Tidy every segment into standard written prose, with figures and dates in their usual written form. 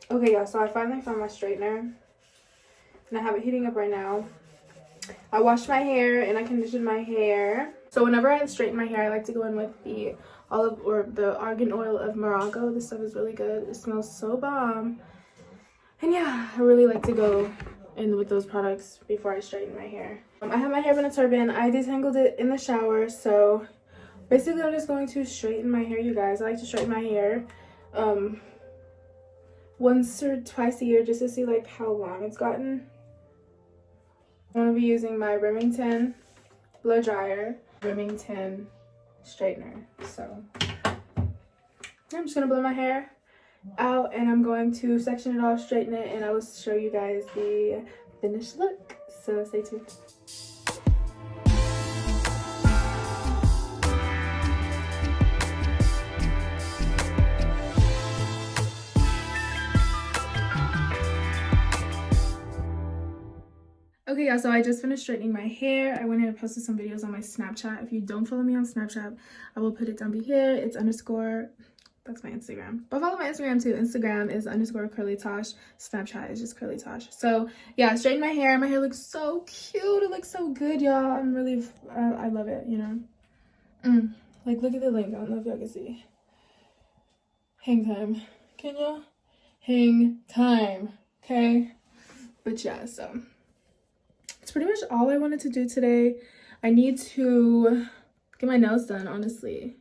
Okay, yeah, so I finally found my straightener. And I have it heating up right now. I washed my hair and I conditioned my hair. So whenever I straighten my hair, I like to go in with the argan oil of Morocco. This stuff is really good. It smells so bomb. And yeah, I really like to go in with those products before I straighten my hair. I have my hair in a turban. I detangled it in the shower. So basically I'm just going to straighten my hair, you guys. I like to straighten my hair once or twice a year just to see like how long it's gotten. I'm going to be using my Remington blow dryer, Remington straightener. So I'm just going to blow my hair out and I'm going to section it off, straighten it, and I will show you guys the finished look. So stay tuned. Okay, yeah, so I just finished straightening my hair. I went ahead and posted some videos on my Snapchat. If you don't follow me on Snapchat, I will put it down here. It's underscore, that's my Instagram. But follow my Instagram too. Instagram is underscore Curlytashh. Snapchat is just Curlytashh. So yeah, I straightened my hair. My hair looks so cute. It looks so good, y'all. I'm really, I love it, you know. Like, look at the link. I don't know if y'all can see. Hang time. Can y'all? Hang time. Okay? But yeah, so it's pretty much all I wanted to do today. I need to get my nails done, honestly.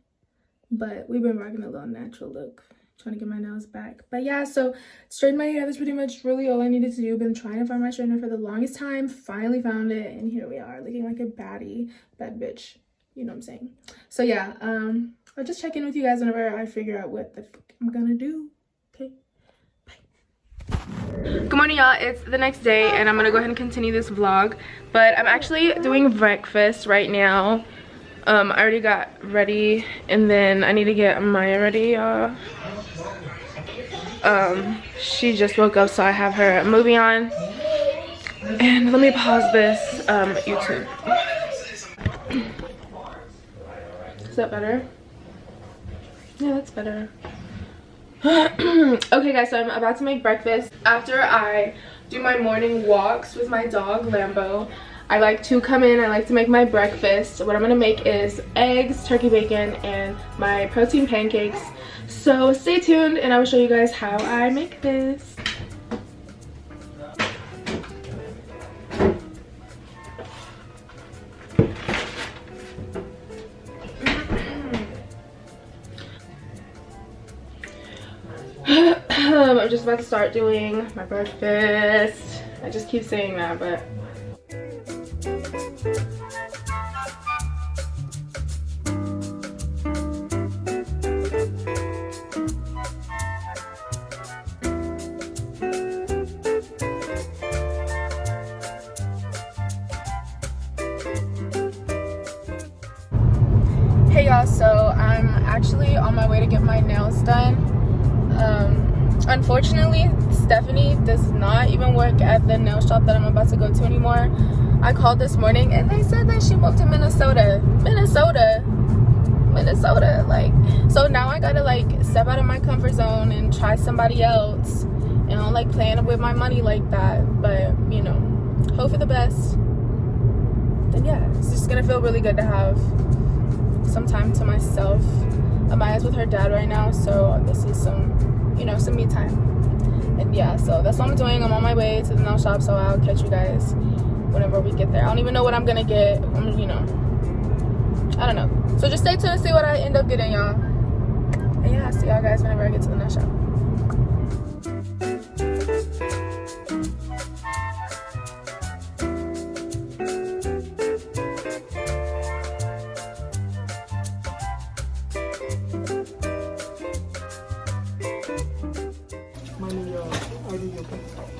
But we've been rocking a little natural look, trying to get my nails back. But yeah, so straighten my hair. That's pretty much really all I needed to do. Been trying to find my straightener for the longest time. Finally found it, and here we are, looking like a baddie, bad bitch. You know what I'm saying? So yeah, I'll just check in with you guys whenever I figure out what the fuck I'm gonna do. Okay. Good morning, y'all. It's the next day and I'm gonna go ahead and continue this vlog, but I'm actually doing breakfast right now. I already got ready and then I need to get Maya ready, y'all. She just woke up, so I have her movie on. And let me pause this YouTube. Is that better? Yeah, that's better. Okay guys, so I'm about to make breakfast. After I do my morning walks with my dog Lambo, I like to come in, I like to make my breakfast. What I'm gonna make is eggs, turkey bacon, and my protein pancakes. So stay tuned and I will show you guys how I make this. I'm just about to start doing my breakfast. I just keep saying that, but hey y'all, so I'm actually on my way to get my nails done. Unfortunately, Stephanie does not even work at the nail shop that I'm about to go to anymore. I called this morning and they said that she moved to Minnesota. Like, so now I gotta like step out of my comfort zone and try somebody else. And I don't like playing with my money like that, but you know, hope for the best. Then yeah, it's just gonna feel really good to have some time to myself. Amaya's with her dad right now, so this is some, you know, some me time. And yeah, so that's what I'm doing. I'm on my way to the nail shop, so I'll catch you guys whenever we get there. I don't even know what I'm gonna get. You know, I don't know. So just stay tuned and see what I end up getting, y'all. And yeah, I'll see y'all guys whenever I get to the nail shop.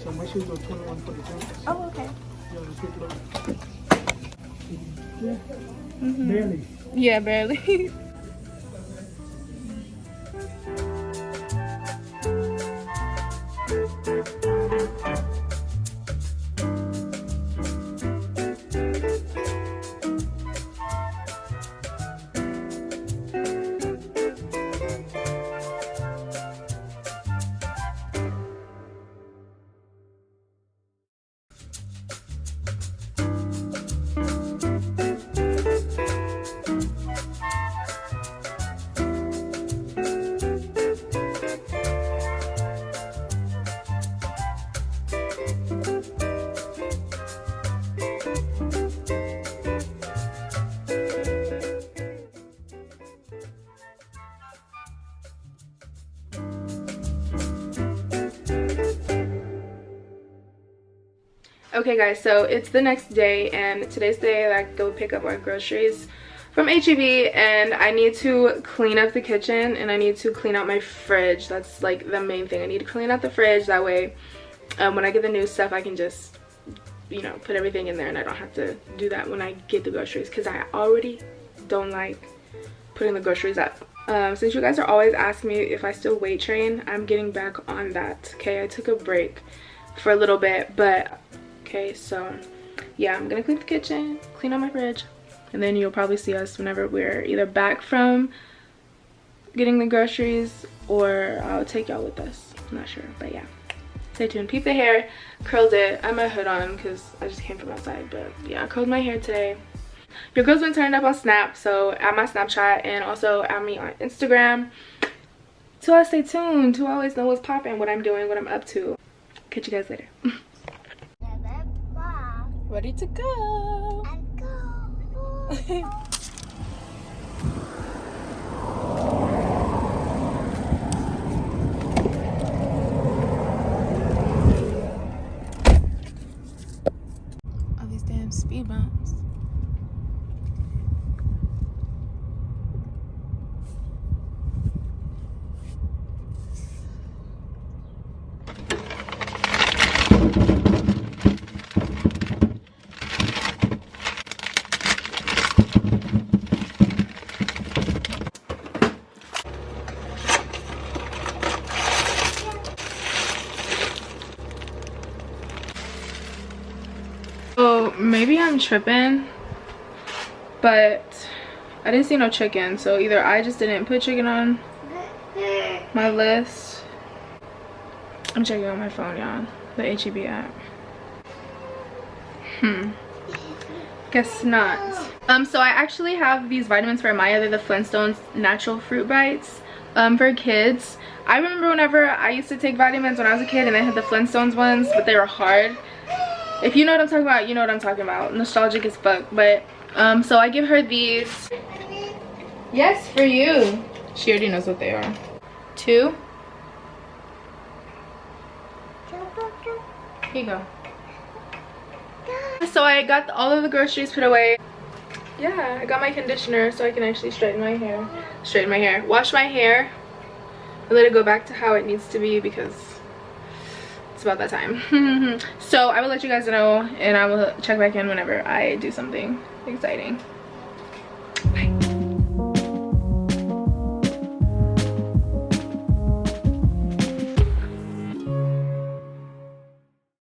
So my shoes are 21 for the jumpers. Oh, okay. Yeah, let's pick it up. Yeah. Mm-hmm. Barely. Yeah, barely. Okay guys, so it's the next day and today's the day that I go pick up our groceries from HEB, and I need to clean up the kitchen and I need to clean out my fridge. That's like the main thing. I need to clean out the fridge, that way when I get the new stuff I can just, you know, put everything in there and I don't have to do that when I get the groceries, because I already don't like putting the groceries up. Since you guys are always asking me if I still weight train, I'm getting back on that. Okay, I took a break for a little bit, but okay, so yeah, I'm gonna clean the kitchen, clean out my fridge, and then you'll probably see us whenever we're either back from getting the groceries or I'll take y'all with us. I'm not sure, but yeah, stay tuned. Peep the hair, curled it. I have my hood on because I just came from outside, but yeah, I curled my hair today. Your girl's been turned up on Snap, so add my Snapchat and also add me on Instagram to stay tuned, to always know what's popping, what I'm doing, what I'm up to. Catch you guys later. Ready to go. All these damn speed bumps. So maybe I'm tripping, but I didn't see no chicken, so either I just didn't put chicken on my list. I'm checking on my phone, y'all, the HEB app. Guess not. So I actually have these vitamins for Maya. They're the Flintstones natural fruit bites for kids. I remember whenever I used to take vitamins when I was a kid and I had the Flintstones ones, but they were hard. If you know what I'm talking about, you know what I'm talking about. Nostalgic as fuck. But so I give her these. Yes, for you. She already knows what they are. 2. Here you go. So I got all of the groceries put away. Yeah, I got my conditioner so I can actually straighten my hair. Wash my hair and let it go back to how it needs to be because it's about that time. So I will let you guys know and I will check back in whenever I do something exciting.